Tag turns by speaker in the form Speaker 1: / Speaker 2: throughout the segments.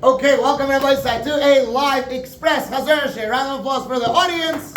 Speaker 1: Okay, welcome everybody to a live express Chazara Shiur. Round of applause for the audience.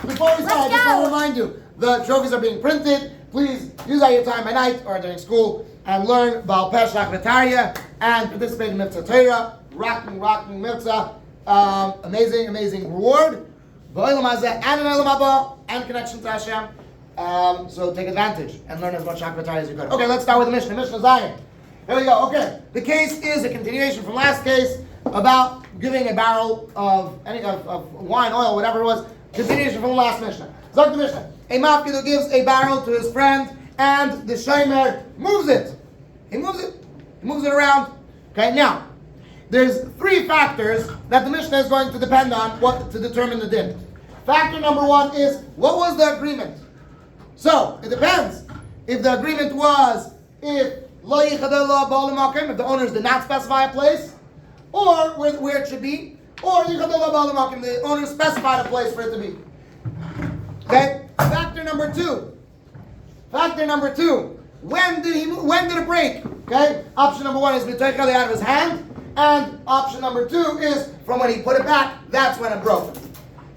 Speaker 1: Before we start, I just want to remind you, the trophies are being printed. Please use out your time by night or during school and learn Baal Peh Shach V'Tarya and participate in Mitzvah Torah. Rocking Mitzvah. Amazing reward. Ba'olam hazeh and in Olam haba and connection to Hashem. So take advantage and learn as much Shach V'Tarya as you could. Okay, let's start with the Mishnah. Mishnah Zion. Here we go. Okay, the case is a continuation from last case about giving a barrel of wine, oil, whatever it was. Continuation from the last Mishnah. Zok the Mishnah. A mafkid who gives a barrel to his friend and the shomer moves it. He moves it around. Okay, now there's three factors that the Mishnah is going to depend on to determine the din. Factor number one is, what was the agreement? So it depends. If the agreement was if the owners did not specify a place, or where it should be, or the owners specified a place for it to be. Okay. Factor number two. When did it break? Okay. Option number one is out of his hand, and option number two is from when he put it back. That's when it broke.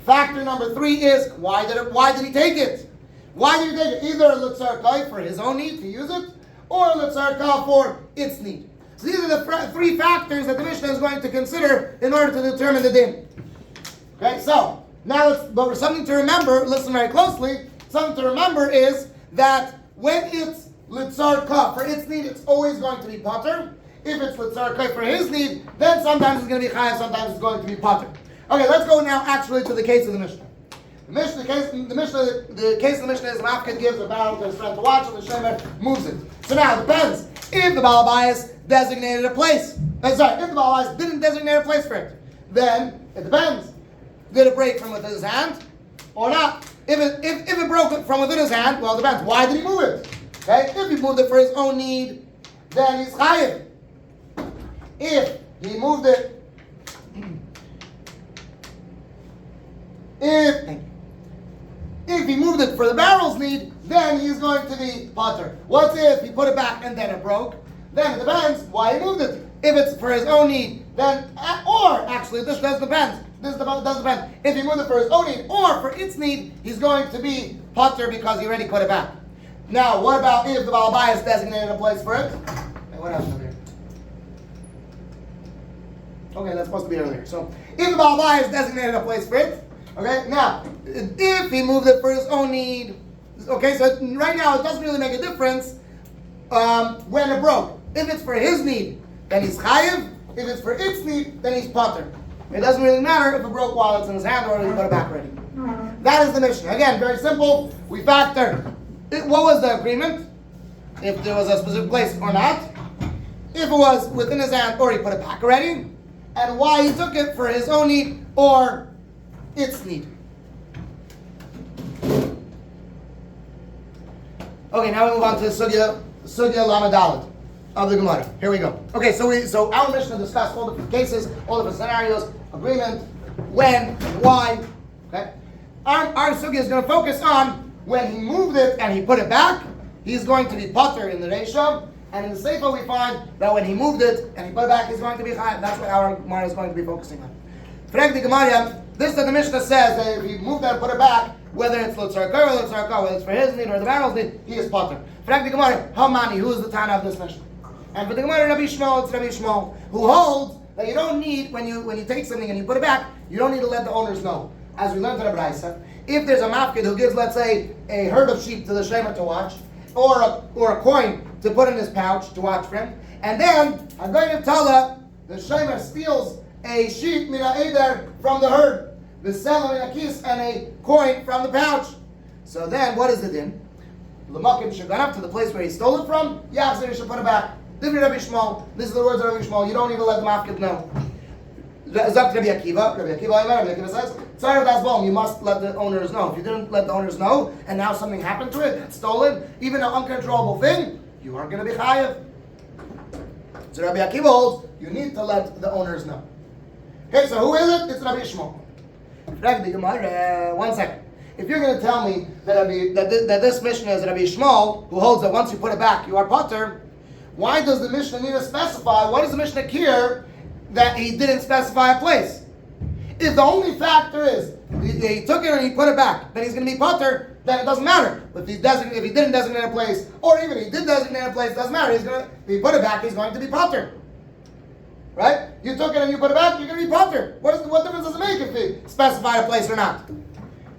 Speaker 1: Factor number three is why did he take it? Why did he take it? Either l'tzarkai for his own need to use it, or l'tzarka for its need. So these are the three factors that the Mishnah is going to consider in order to determine the din. Okay, so now but something to remember, listen very closely, something to remember is that when it's l'tzarka for its need, it's always going to be potter. If it's l'tzarka for his need, then sometimes it's going to be chayav, sometimes it's going to be potter. Okay, let's go now actually to the case of the Mishnah. The case of the Mishnah is the mafkid gives a barrel to his friend to watch, and the shomer moves it. So now it depends. If the Baal Bayis designated a place, if the Baal Bayis didn't designate a place for it, then it depends. Did it break from within his hand or not? If it broke from within his hand, well, it depends. Why did he move it? Okay, if he moved it for his own need, then he's chayiv. If he moved it, if he moved it for the barrel's need, then he's going to be potter. What's if he put it back and then it broke? Then it depends why he moved it. If it's for his own need, then, or actually this does depend. This does depend. If he moved it for his own need or for its need, he's going to be potter because he already put it back. Now, what about if the Baal Bayis designated a place for it? Hey, what happened over here? Okay, that's supposed to be earlier. So, if the Baal Bayis designated a place for it, okay, now, if he moved it for his own need, okay, so right now it doesn't really make a difference when it broke. If it's for his need, then he's chayiv. If it's for its need, then he's potter. It doesn't really matter if it broke while it's in his hand or he put it back ready. That is the Mishnah. Again, very simple. We factor what was the agreement, if there was a specific place or not, if it was within his hand or he put it back already, and why he took it for his own need or its need. Okay, now we move on to the Sugya Lamadalit of the Gemara. Here we go. Okay, so our Mishnah discussed all different cases, all different scenarios, agreement, when, why. Okay, our Sugya is going to focus on when he moved it and he put it back. He's going to be potter in the Reisha, and in the Sefer we find that when he moved it and he put it back, he's going to be chayav. That's what our Gemara is going to be focusing on. Frag the Gemara. This that the Mishnah says that if he moved that and put it back, whether it's l'tzarka or l'tzarka, whether it's for his need or the barrel's need, he is potter. Frag the Gemara, how many? Who is the Tana of this Mishnah? And for the Gemara, Rabbi Shmuel, it's Rabbi Shmuel, who holds that you don't need, when you take something and you put it back, you don't need to let the owners know. As we learned in the Braisa, if there's a mafkid who gives, let's say, a herd of sheep to the shomer to watch, or a coin to put in his pouch to watch for him, and then I'm going to tell her the shomer steals a sheep mina eder from the herd, the seller in a kiss and a coin from the pouch. So then, what is the din? L'makim should go up to the place where he stole it from. Yachzer should put it back. This is Rabbi Shmuel. This is the words of Rabbi Shmuel. You don't need to let the mafkid know. Zok Rabbi Akiva. Rabbi Akiva says, "Tzarav das bom." You must let the owners know. If you didn't let the owners know, and now something happened to it, it's stolen, even an uncontrollable thing, you are going to be chayav. So Rabbi Akiva holds, you need to let the owners know. Okay, so who is it? It's Rabbi Shmuel. One second. If you're going to tell me that this Mishnah is Rabbi Shmuel, who holds that once you put it back, you are potter, why does the Mishnah need to specify? Why does the Mishnah care that he didn't specify a place? If the only factor is he took it and he put it back, then he's going to be potter, then it doesn't matter. If he didn't designate a place, or even he did designate a place, it doesn't matter. If he put it back, he's going to be potter. Right? You took it and you put it back, you're going to be potter. What difference does it make if he specified a place or not?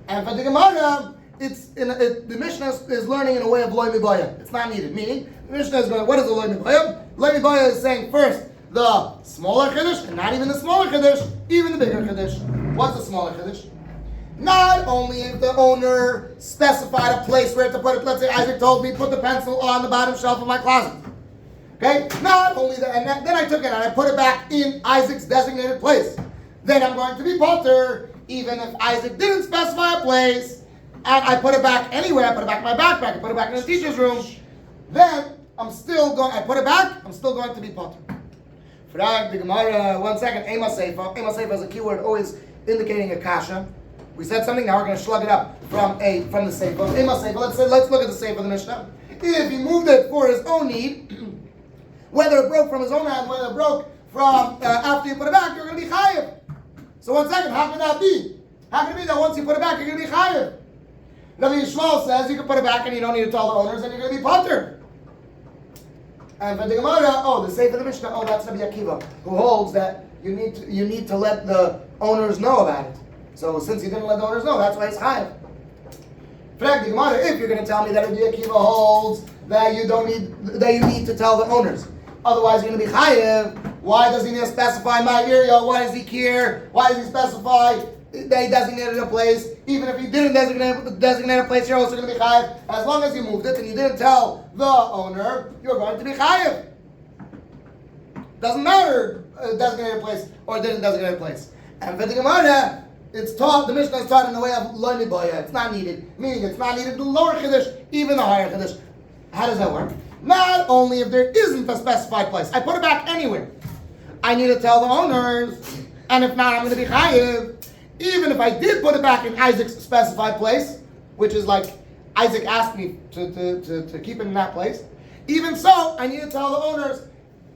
Speaker 1: And for the Gemara, the Mishnah is learning in a way of loy mibaya. It's not needed. Meaning, the Mishnah is going, what is the loy mibaya? Loy mibaya is saying first the smaller chiddush, and not even the smaller chiddush, even the bigger chiddush. What's the smaller chiddush? Not only if the owner specified a place where to put it. Let's say Isaac told me, put the pencil on the bottom shelf of my closet. Okay? Not only that, and then I took it and I put it back in Isaac's designated place. Then I'm going to be potter, even if Isaac didn't specify a place, and I put it back anywhere. I put it back in my backpack, I put it back in the teacher's room. Then I put it back, I'm still going to be potter. Frag the Gemara, 1 second. Ema Seifa. Ema Seifa is a keyword always indicating a kasha. We said something, now we're going to slug it up from the Seifa. Ema Seifa. Let's look at the Seifa of the Mishnah. If he moved it for his own need, whether it broke from his own hand, whether it broke from after you put it back, you're going to be chayiv. So 1 second, how can that be? How can it be that once you put it back, you're going to be chayiv? Rabbi Yishmael says you can put it back and you don't need to tell the owners, and you're going to be potter. And for the Gemara, the Sefer of the Mishnah, that's Rabbi Akiva, who holds that you need to let the owners know about it. So since you didn't let the owners know, that's why it's chayiv. For the Gemara, if you're going to tell me that Rabbi Akiva holds that you need to tell the owners, otherwise you're going to be chayiv, why does he need to specify my area? Why does he care? Why does he specify that he designated a place? Even if he didn't designate a place, you're also going to be chayiv. As long as you moved it and you didn't tell the owner, you're going to be chayiv. Doesn't matter designated a place or didn't designate a place. And for the Gemara, it's taught, the Mishnah is taught in the way of loy mibaya. It's not needed. Meaning it's not needed the lower chiddush, even the higher chiddush. How does that work? Not only if there isn't a specified place. I put it back anywhere. I need to tell the owners, and if not, I'm going to be chayiv. Even if I did put it back in Isaac's specified place, which is like Isaac asked me to keep it in that place, even so, I need to tell the owners,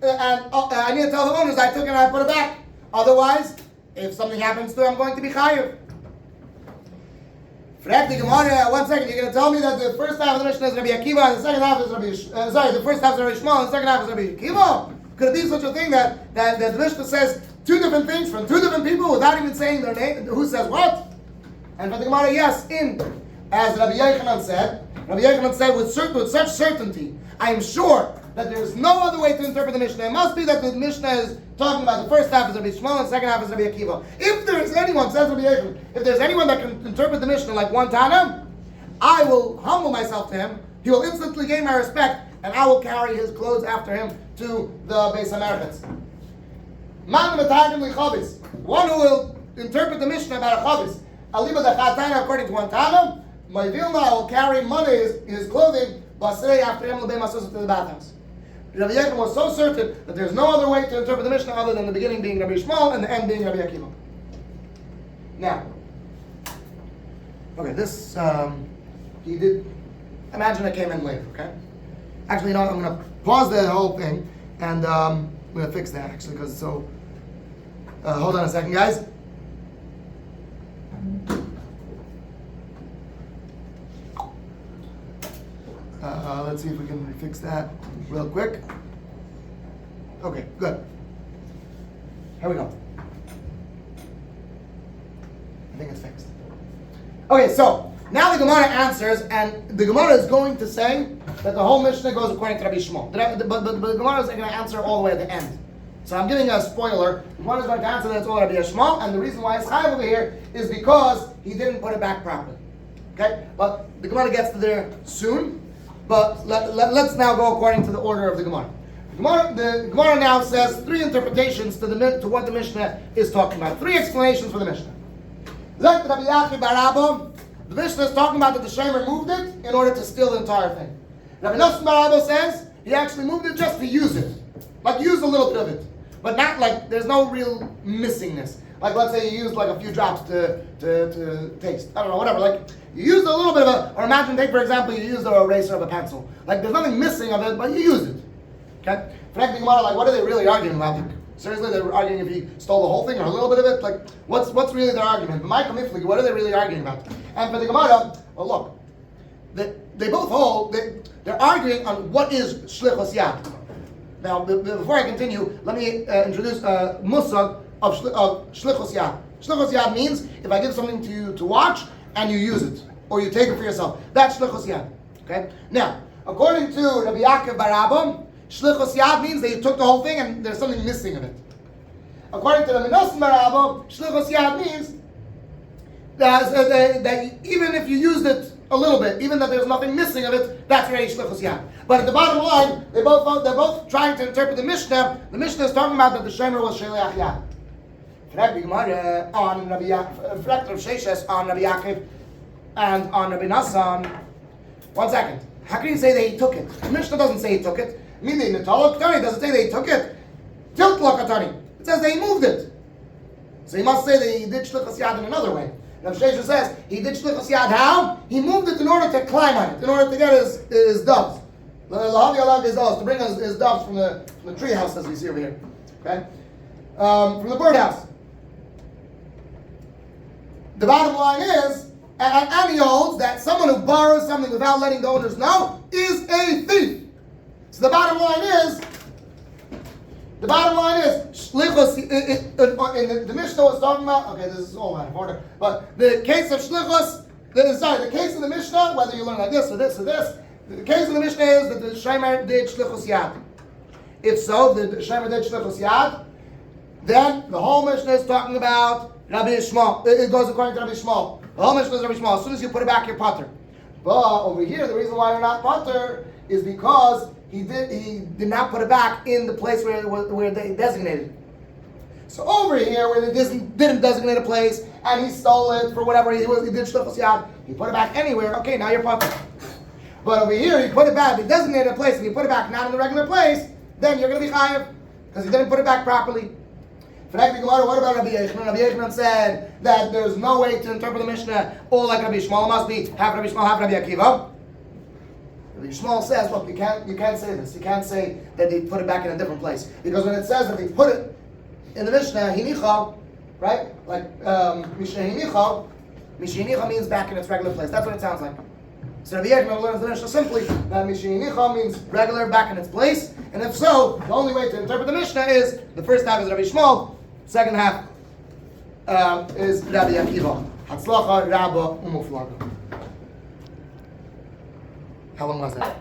Speaker 1: I took it and I put it back. Otherwise, if something happens to it, I'm going to be chayiv. Frag the Gemara, 1 second, you're going to tell me that the first half of the Mishnah is Rabbi Akiva, and the second half is the first half is Rabbi Shmuel, and the second half is Rabbi Akiva? Could it be such a thing that the Mishnah says two different things from two different people without even saying their name? Who says what? And for the Gemara, yes, as Rabbi Yochanan said with such certainty, I am sure that there is no other way to interpret the Mishnah. It must be that the Mishnah is talking about the first half is Rabbi Shmuel and the second half is Rabbi Akiva. If there is anyone, says Rabbi Yochanan, if there's anyone that can interpret the Mishnah like one Tana, I will humble myself to him. He will instantly gain my respect, and I will carry his clothes after him to the Beis HaMerchatz. Man Matagim Lichavis, one who will interpret the Mishnah about a chavis. Aliba the Chatana, according to one Tana, my Vilna will carry money, his clothing, Basrei after him, L'bei Masus to the bathhouse. Rabbi Yochanan was so certain that there's no other way to interpret the Mishnah other than the beginning being Rabbi Shmuel and the end being Rabbi Akiva. Now, okay, this, he did, imagine it came in later, okay? Actually, no, I'm going to pause the whole thing, and I'm going to fix that, actually, because it's so, hold on a second, guys. Let's see if we can fix that real quick. Okay, good. Here we go. I think it's fixed. Okay, so now the Gemara answers, and the Gemara is going to say that the whole Mishnah goes according to Rabbi Shmuel. But the Gemara is going to answer all the way at the end. So I'm giving a spoiler. The Gemara is going to answer that it's all Rabbi Shmuel, and the reason why it's chayav over here is because he didn't put it back properly. Okay, but the Gemara gets to there soon. But let's now go according to the order of the Gemara. The Gemara now says three interpretations to what the Mishnah is talking about. Three explanations for the Mishnah. The Mishnah is talking about that the Shemer moved it in order to steal the entire thing. Rabbi Nosson Bar Abba says he actually moved it just to use it. Like use a little bit of it. But not like, there's no real missingness. Like let's say you used like a few drops to taste. I don't know, whatever. Like you used a little bit of or imagine take for example you used an eraser of a pencil. Like there's nothing missing of it, but you use it. Okay? Frankly, like, what are they really arguing about? Like, seriously, they're arguing if he stole the whole thing or a little bit of it? Like, what's really their argument? Michael Miflig, what are they really arguing about? And for the Gemara, well, look, they both hold, they're arguing on what is shlichus yad. Now, before I continue, let me introduce a musag of shlichus yad. Shlichus yad means if I give something to you to watch and you use it, or you take it for yourself. That's shlichus yad. Okay? Now, according to Rabbi Yaakov bar Abba, shlichus yad means that you took the whole thing and there's something missing of it. According to Rabbi Nosson bar Abba, shlichus yad means that even if you used it a little bit, even that there's nothing missing of it, that's already shlichus yad. But at the bottom line, they're both trying to interpret the Mishnah. The Mishnah is talking about that the Shemer was sheliach yad. Rabbi Gemara on Rabbi Yaakov, Rav Sheshes on Rabbi Yaakov and on Rabbi Nosson. 1 second. How can you say that he took it? The Mishnah doesn't say he took it. Meaning the Talmud doesn't say that he took it. Tilt lakatani. It says that he moved it. So he must say that he did shlichus yad in another way. Rav Sheshes says he did shlichus yad how? He moved it in order to climb on it, in order to get his doves. To bring his doves from the tree house as we see over here. Okay? From the birdhouse. The bottom line is, and he holds that someone who borrows something without letting the owners know is a thief. So the bottom line is, shlichus, the Mishnah was talking about, okay, this is all out of order, but the case of shlichus, the case of the Mishnah, whether you learn like this or this or this, the case of the Mishnah is that the Shemer did shlichus yad. If so, the Shemer did shlichus yad, then the whole Mishnah is talking about Rabbi Yishmael. It goes according to Rabbi Yishmael. The whole Mishnah is Rabbi Yishmael. As soon as you put it back, you're pater. But over here, the reason why you're not pater is because he did not put it back in the place where they designated. So over here, where they didn't designate a place, and he stole it for whatever he did shlichus yad, he put it back anywhere. Okay, now you're pater. But over here, he put it back, he designated a place, and he put it back not in the regular place, then you're going to be chayav, because he didn't put it back properly. What about Rabbi Yochanan? Rabbi Yochanan said that there's no way to interpret the Mishnah all like Rabbi Yishmael. It must be half Rabbi Yishmael, half Rabbi Akiva. Rabbi Yishmael says, look, you can't say this. You can't say that they put it back in a different place. Because when it says that they put it in the Mishnah, hinicha, right? Like, Mishnah hinicha means back in its regular place. That's what it sounds like. So Rabbi Yochanan learns the Mishnah simply that Mishnah hinicha means regular, back in its place. And if so, the only way to interpret the Mishnah is the first half is Rabbi Yishmael, second half is Rabbi Akiva. Hatzlacha, Rabba, Umuflaga. How long was that?